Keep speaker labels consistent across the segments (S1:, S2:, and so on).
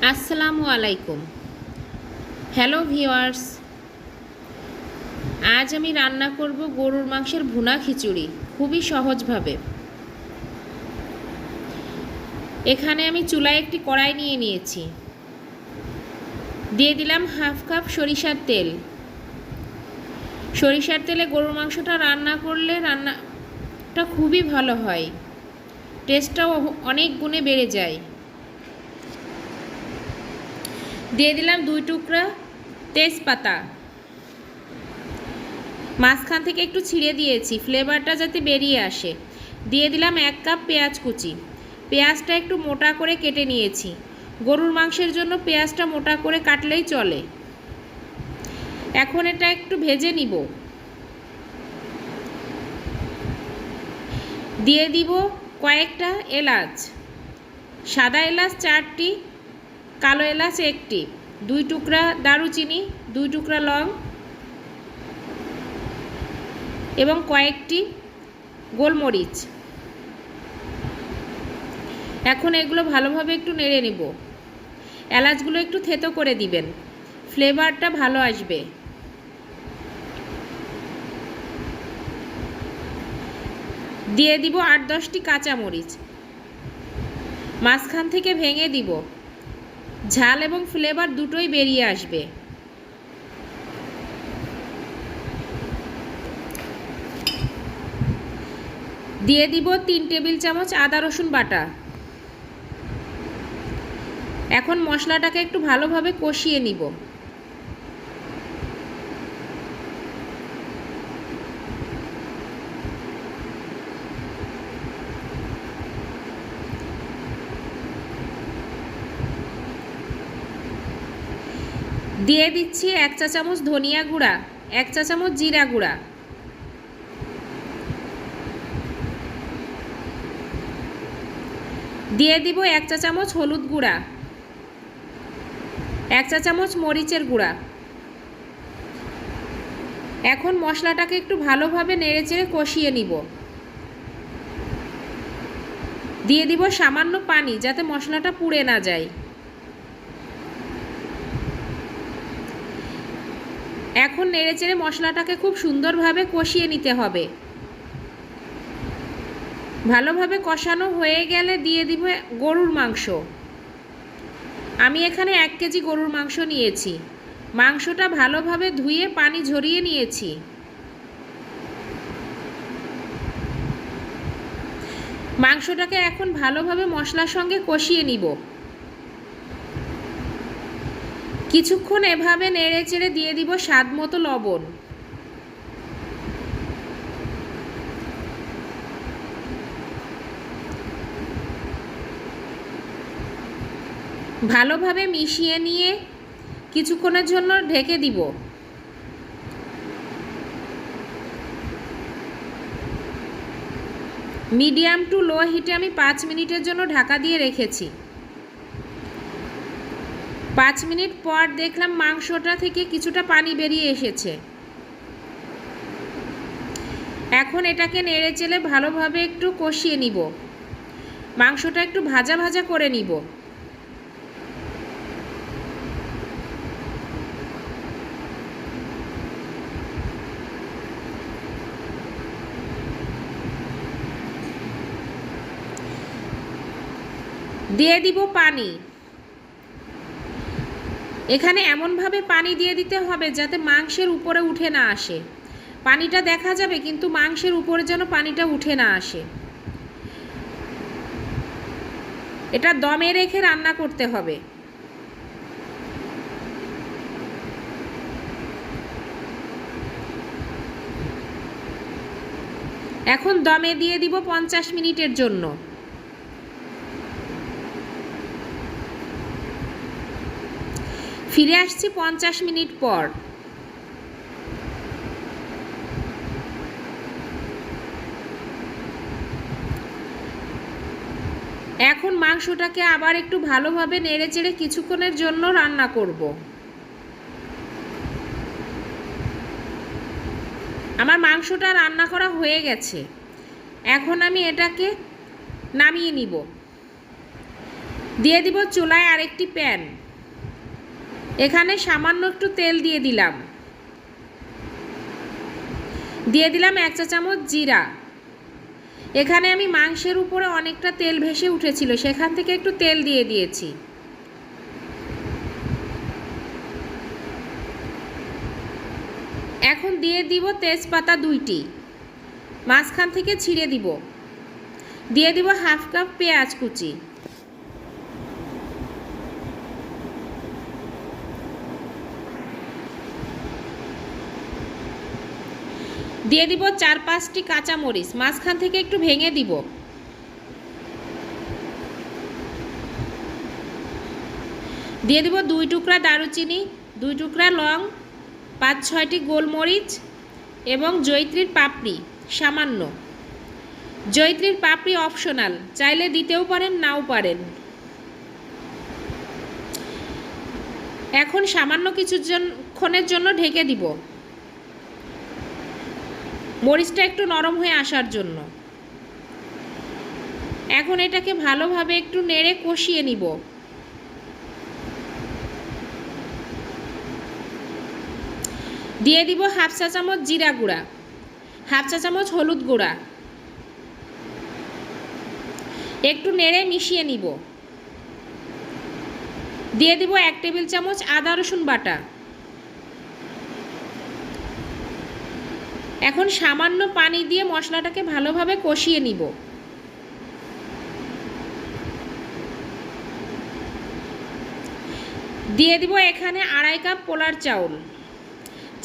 S1: আসসালামু আলাইকুম। Hello viewers, আজ আমি রান্না করব গরুর মাংসের ভুনা খিচুড়ি খুবই সহজভাবে। এখানে আমি চুলায় একটি কড়াই নিয়ে নিয়েছি, দিয়ে দিলাম হাফ কাপ সরিষার তেল। সরিষার তেলে গরুর মাংসটা রান্না করলে রান্নাটা খুবই ভালো হয়, টেস্টটাও অনেক গুণে বেড়ে যায়। দিয়ে দিলাম 2 টুকরা তেজপাতা, মাঝখান থেকে একটু ছিঁড়ে দিয়েছি ফ্লেভারটা যাতে বেরিয়ে আসে। দিয়ে দিলাম 1 কাপ পেঁয়াজ কুচি। পেঁয়াজটা একটু মোটা করে কেটে নিয়েছি, গরুর মাংসের জন্য পেঁয়াজটা মোটা করে কাটলেই চলে। এখন এটা একটু ভেজে নিব। দিয়ে দিব কয়েকটা এলাচ, সাদা এলাচ 4টি, কালো এলাচ 1টি, 2 টুকরা দারুচিনি, 2 টুকরা লং এবং কয়েকটি গোলমরিচ। এখন এগুলো ভালোভাবে একটু নেড়ে নেব। এলাচগুলো একটু থেতো করে দিবেন, ফ্লেভারটা ভালো আসবে। দিয়ে দিব 8-10টি কাঁচামরিচ, মাঝখান থেকে ভেঙে দিব, ঝাল এবং ফ্লেভার দুটোই বেরিয়ে আসবে। দিয়ে দিব 3 টেবিল চামচ আদা রসুন বাটা। এখন মশলাটাকে একটু ভালোভাবে কষিয়ে নিব। দিয়ে দিচ্ছি 1 চা চামচ ধনিয়া গুঁড়া, 1 চা চামচ জিরা গুঁড়া, দিয়ে দিব 1 চা চামচ হলুদ গুঁড়া, 1 চা চামচ মরিচের গুঁড়া। এখন মশলাটাকে একটু ভালোভাবে নেড়েচেড়ে কষিয়ে নিব। দিয়ে দিব সামান্য পানি যাতে মশলাটা পুড়ে না যায়। এখন নেড়েচেড়ে মশলাটাকে খুব সুন্দরভাবে কষিয়ে নিতে হবে। ভালোভাবে কষানো হয়ে গেলে দিয়ে দিব গরুর মাংস। আমি এখানে 1 কেজি গরুর মাংস নিয়েছি। মাংসটা ভালোভাবে ধুয়ে পানি ঝরিয়ে নিয়েছি। মাংসটাকে এখন ভালোভাবে মশলার সঙ্গে কষিয়ে নিব। কিছুক্ষণ এভাবে নেড়েচেড়ে দিয়ে দিব স্বাদ মতো লবণ। ভালোভাবে মিশিয়ে নিয়ে কিছুক্ষণের জন্য ঢেকে দিব। মিডিয়াম টু লো হিটে আমি 5 মিনিটের জন্য ঢাকা দিয়ে রেখেছি। 5 মিনিট পর দেখলাম মাংসটা থেকে কিছুটা পানি বেরিয়ে এসেছে। এখন এটাকে নেড়েচেড়ে ভালোভাবে একটু কষিয়ে নিব। মাংসটা একটু ভাজা ভাজা করে নিব। দিয়ে দিব পানি। এখানে এমনভাবে পানি দিয়ে দিতে হবে যাতে মাংসের উপরে উঠে না আসে। পানিটা দেখা যাবে কিন্তু মাংসের উপরে যেন পানিটা উঠে না আসে। এটা দমে রেখে রান্না করতে হবে। এখন দমে দিয়ে দিব 50 মিনিটের জন্য। ফিরে আসছি 50 মিনিট পর। এখন মাংসটাকে আবার একটু ভালোভাবে নেড়েচেড়ে কিছুক্ষণের জন্য রান্না করব। আমার মাংসটা রান্না করা হয়ে গেছে। এখন আমি এটাকে নামিয়ে নিব। দিয়ে দিব চুলায় আরেকটি প্যান, এখানে সামান্য একটু তেল দিয়ে দিলাম। দিয়ে দিলাম 1 চা চামচ জিরা। এখানে আমি মাংসের উপরে অনেকটা তেল ভেসে উঠেছিল, সেখান থেকে একটু তেল দিয়ে দিয়েছি। এখন দিয়ে দিব তেজপাতা 2টি, মাঝখান থেকে ছিঁড়ে দিব। দিয়ে দিব 1/2 কাপ পেঁয়াজ কুচি। দিয়ে দিব 4-5টি কাঁচামরিচ, মাঝখান থেকে একটু ভেঙে দিব। দিয়ে দিব 2 টুকরা দারুচিনি, 2 টুকরা লং, 5-6টি গোলমরিচ এবং জয়িত্রীর পাপড়ি সামান্য। জয়িত্রীর পাপড়ি অপশনাল, চাইলে দিতেও পারেন নাও পারেন। এখন সামান্য কিছুক্ষণের জন্য ঢেকে দিব, মরিচটা একটু নরম হয়ে আসার জন্য। এখন এটাকে ভালোভাবে একটু নেড়ে কষিয়ে নিব। দিয়ে দিব 1/2 চা চামচ জিরা গুঁড়া, 1/2 চা চামচ হলুদ গুঁড়া, একটু নেড়ে মিশিয়ে নিব। দিয়ে দিব 1 টেবিল চামচ আদা রসুন বাটা। এখন সামান্য পানি দিয়ে মশলাটাকে ভালোভাবে কষিয়ে নিব। দিয়ে দিব এখানে 2.5 কাপ পোলার চাউল।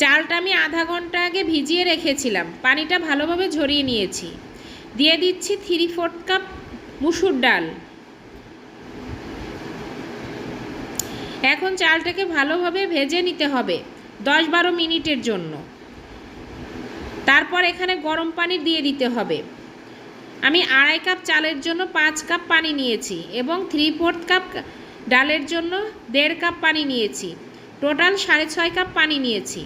S1: চালটা আমি আধা ঘন্টা আগে ভিজিয়ে রেখেছিলাম, পানিটা ভালোভাবে ঝরিয়ে নিয়েছি। দিয়ে দিচ্ছি 3/4 কাপ মুসুর ডাল। এখন চালটাকে ভালোভাবে ভেজে নিতে হবে 10-12 মিনিটের জন্য। তারপর এখানে গরম পানি দিয়ে দিতে হবে। আমি 2.5 কাপ চালের জন্য 5 কাপ পানি নিয়েছি এবং 3/4 কাপ ডালের জন্য 1.5 কাপ পানি নিয়েছি। টোটাল 6.5 কাপ পানি নিয়েছি,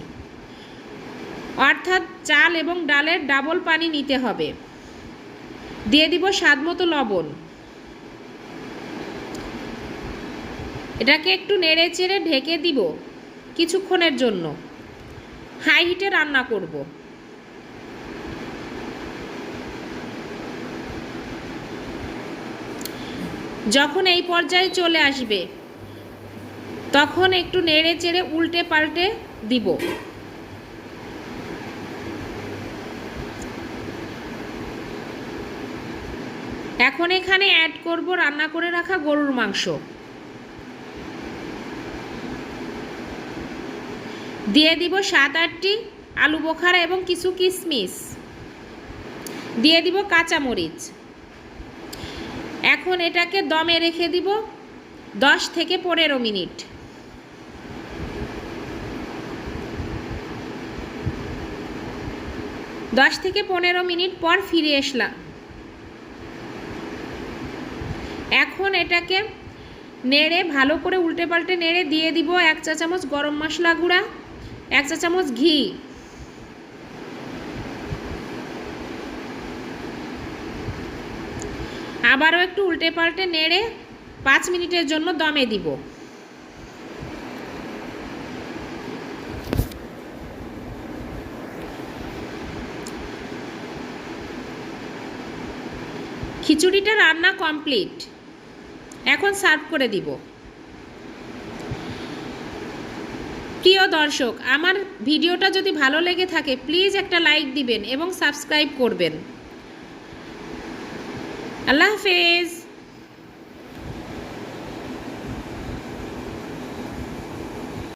S1: অর্থাৎ চাল এবং ডালের ডাবল পানি নিতে হবে। দিয়ে দিব স্বাদমতো লবণ। এটাকে একটু নেড়ে চেড়ে ঢেকে দিব কিছুক্ষণের জন্য। হাই হিটে রান্না করব। যখন এই পর্যায়ে চলে আসবে তখন একটু নেড়ে চেড়ে উল্টে পাল্টে দিব। এখন এখানে অ্যাড করব রান্না করে রাখা গরুর মাংস। দিয়ে দিব 7-8টি আলু বোখারা এবং কিছু কিশমিশ। দিয়ে দিব কাঁচামরিচ। এখন এটাকে দমে রেখে দিব 10 থেকে 15 মিনিট। দশ থেকে 15 মিনিট পর ফিরে আসলাম। এখন এটাকে নেড়ে ভালো করে উল্টে পাল্টে নেড়ে দিয়ে দিব 1 চা চামচ গরম মশলা গুঁড়া, 1 চা চামচ ঘি। আবারও একটু উল্টে পাল্টে নেড়ে 5 মিনিটের জন্য দমে দিব। খিচুড়িটা রান্না কমপ্লিট, এখন সার্ভ করে দিব। প্রিয় দর্শক, আমার ভিডিওটা যদি ভালো লেগে থাকে প্লিজ একটা লাইক দিবেন এবং সাবস্ক্রাইব করবেন। আল্লাহ হাফেজ।